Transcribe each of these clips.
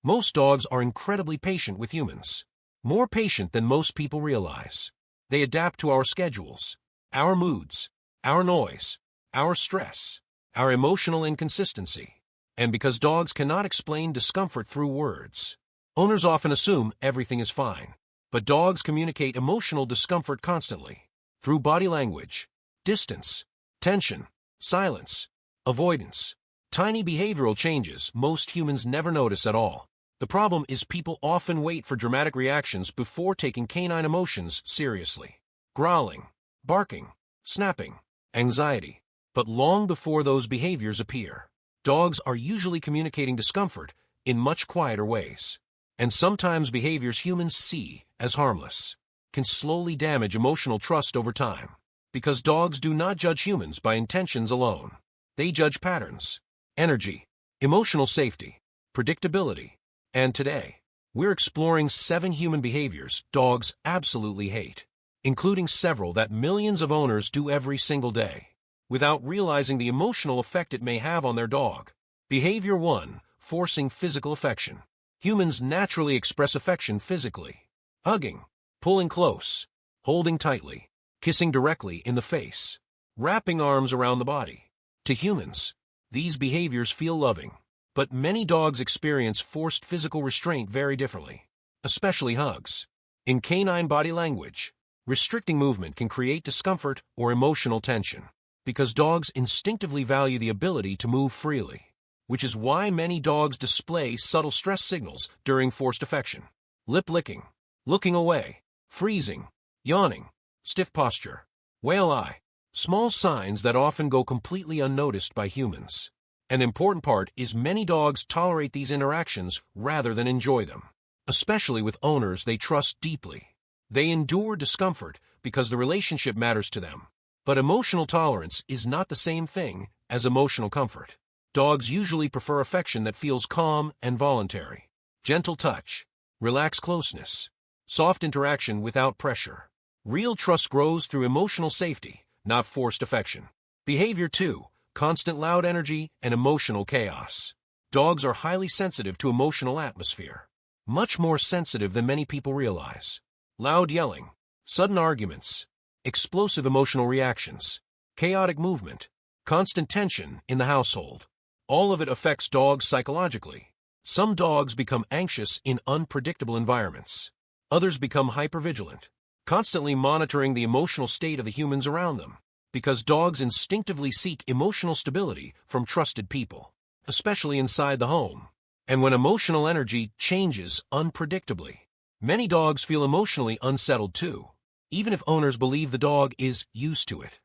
Most dogs are incredibly patient with humans. More patient than most people realize. They adapt to our schedules, our moods, our noise, our stress, our emotional inconsistency. And because dogs cannot explain discomfort through words, owners often assume everything is fine. But dogs communicate emotional discomfort constantly, through body language, distance, tension, silence, avoidance, tiny behavioral changes most humans never notice at all. The problem is people often wait for dramatic reactions before taking canine emotions seriously. Growling, barking, snapping, anxiety. But long before those behaviors appear, dogs are usually communicating discomfort in much quieter ways. And sometimes behaviors humans see as harmless can slowly damage emotional trust over time. Because dogs do not judge humans by intentions alone. They judge patterns, energy, emotional safety, predictability. And today, we're exploring 7 human behaviors dogs absolutely hate, including several that millions of owners do every single day, without realizing the emotional effect it may have on their dog. Behavior 1: forcing physical affection. Humans naturally express affection physically. Hugging, pulling close, holding tightly, kissing directly in the face, wrapping arms around the body. To humans, these behaviors feel loving. But many dogs experience forced physical restraint very differently, especially hugs. In canine body language, restricting movement can create discomfort or emotional tension, because dogs instinctively value the ability to move freely, which is why many dogs display subtle stress signals during forced affection. Lip licking, looking away, freezing, yawning, stiff posture, whale eye, small signs that often go completely unnoticed by humans. An important part is many dogs tolerate these interactions rather than enjoy them, especially with owners they trust deeply. They endure discomfort because the relationship matters to them. But emotional tolerance is not the same thing as emotional comfort. Dogs usually prefer affection that feels calm and voluntary. Gentle touch, relaxed closeness, soft interaction without pressure. Real trust grows through emotional safety, not forced affection. Behavior 2: constant loud energy and emotional chaos. Dogs are highly sensitive to emotional atmosphere, much more sensitive than many people realize. Loud yelling, sudden arguments, explosive emotional reactions, chaotic movement, constant tension in the household. All of it affects dogs psychologically. Some dogs become anxious in unpredictable environments. Others become hypervigilant, constantly monitoring the emotional state of the humans around them. Because dogs instinctively seek emotional stability from trusted people, especially inside the home. And when emotional energy changes unpredictably, many dogs feel emotionally unsettled too, even if owners believe the dog is used to it.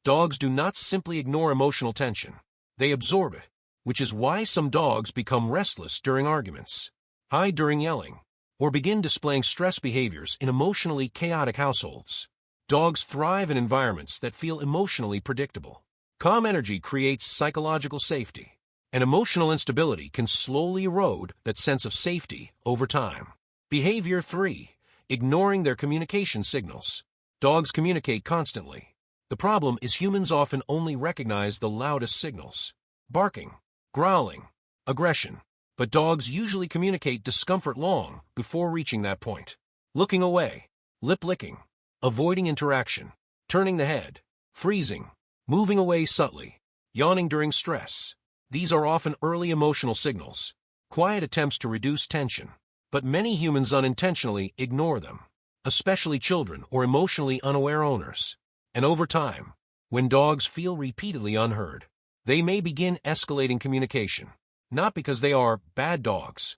Dogs do not simply ignore emotional tension, they absorb it, which is why some dogs become restless during arguments, hide during yelling, or begin displaying stress behaviors in emotionally chaotic households. Dogs thrive in environments that feel emotionally predictable. Calm energy creates psychological safety, and emotional instability can slowly erode that sense of safety over time. Behavior 3: ignoring their communication signals. Dogs communicate constantly. The problem is humans often only recognize the loudest signals: barking, growling, aggression. But dogs usually communicate discomfort long before reaching that point. Looking away, lip licking, avoiding interaction, turning the head, freezing, moving away subtly, yawning during stress. These are often early emotional signals, quiet attempts to reduce tension. But many humans unintentionally ignore them, especially children or emotionally unaware owners. And over time, when dogs feel repeatedly unheard, they may begin escalating communication, not because they are bad dogs,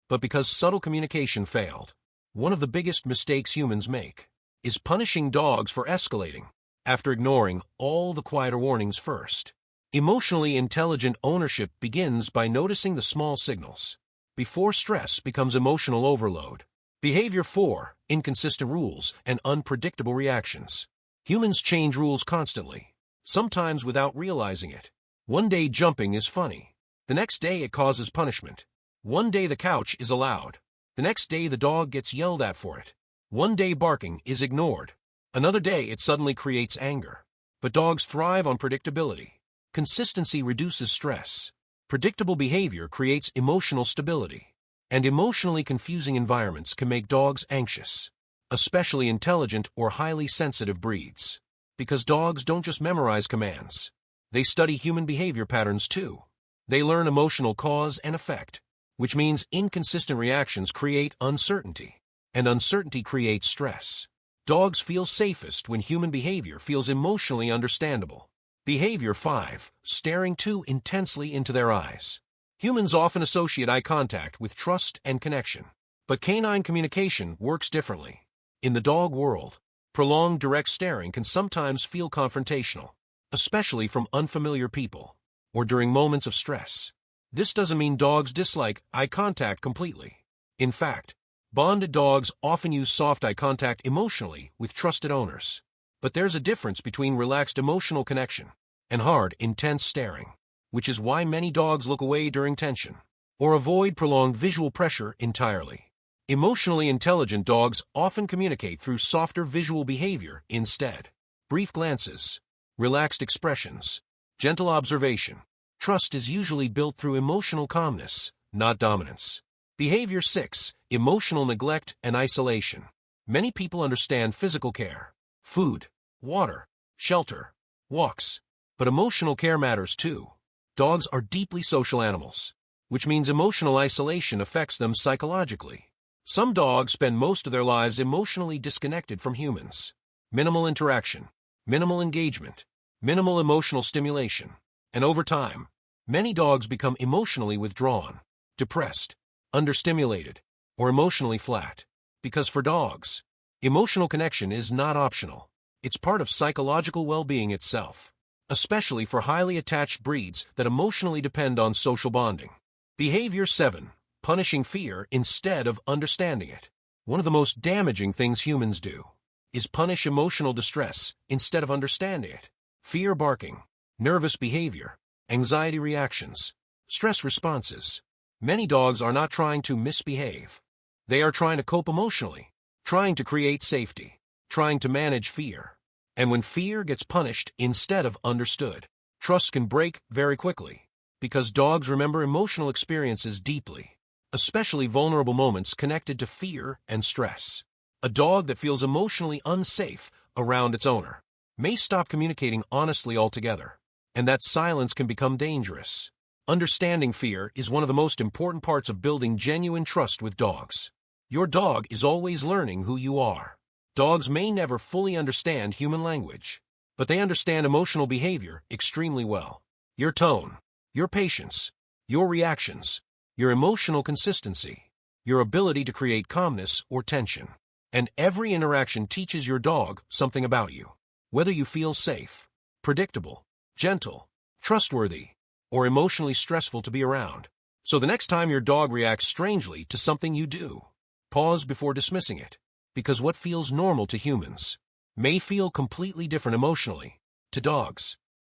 but because subtle communication failed. One of the biggest mistakes humans make is punishing dogs for escalating, after ignoring all the quieter warnings first. Emotionally intelligent ownership begins by noticing the small signals, before stress becomes emotional overload. Behavior 4: inconsistent rules and unpredictable reactions. Humans change rules constantly, sometimes without realizing it. One day jumping is funny. The next day it causes punishment. One day the couch is allowed. The next day the dog gets yelled at for it. One day barking is ignored. Another day it suddenly creates anger. But dogs thrive on predictability. Consistency reduces stress. Predictable behavior creates emotional stability. And emotionally confusing environments can make dogs anxious, especially intelligent or highly sensitive breeds. Because dogs don't just memorize commands. They study human behavior patterns too. They learn emotional cause and effect, which means inconsistent reactions create uncertainty, and uncertainty creates stress. Dogs feel safest when human behavior feels emotionally understandable. Behavior 5. Staring too intensely into their eyes. Humans often associate eye contact with trust and connection. But canine communication works differently. In the dog world, prolonged direct staring can sometimes feel confrontational, especially from unfamiliar people, or during moments of stress. This doesn't mean dogs dislike eye contact completely. In fact, bonded dogs often use soft eye contact emotionally with trusted owners. But there's a difference between relaxed emotional connection and hard, intense staring, which is why many dogs look away during tension, or avoid prolonged visual pressure entirely. Emotionally intelligent dogs often communicate through softer visual behavior instead. Brief glances, relaxed expressions, gentle observation. Trust is usually built through emotional calmness, not dominance. Behavior 6. Emotional neglect and isolation. Many people understand physical care, food, water, shelter, walks, but emotional care matters too. Dogs are deeply social animals, which means emotional isolation affects them psychologically. Some dogs spend most of their lives emotionally disconnected from humans. Minimal interaction, minimal engagement, minimal emotional stimulation, and over time, many dogs become emotionally withdrawn, depressed, understimulated, or emotionally flat. Because for dogs, emotional connection is not optional. It's part of psychological well-being itself, especially for highly attached breeds that emotionally depend on social bonding. Behavior 7. Punishing fear instead of understanding it. One of the most damaging things humans do is punish emotional distress instead of understanding it. Fear barking, nervous behavior, anxiety reactions, stress responses. Many dogs are not trying to misbehave. They are trying to cope emotionally, trying to create safety, trying to manage fear. And when fear gets punished instead of understood, trust can break very quickly, because dogs remember emotional experiences deeply, especially vulnerable moments connected to fear and stress. A dog that feels emotionally unsafe around its owner may stop communicating honestly altogether, and that silence can become dangerous. Understanding fear is one of the most important parts of building genuine trust with dogs. Your dog is always learning who you are. Dogs may never fully understand human language, but they understand emotional behavior extremely well. Your tone, your patience, your reactions, your emotional consistency, your ability to create calmness or tension. And every interaction teaches your dog something about you. Whether you feel safe, predictable, gentle, trustworthy, or emotionally stressful to be around. So the next time your dog reacts strangely to something you do, pause before dismissing it. Because what feels normal to humans may feel completely different emotionally to dogs.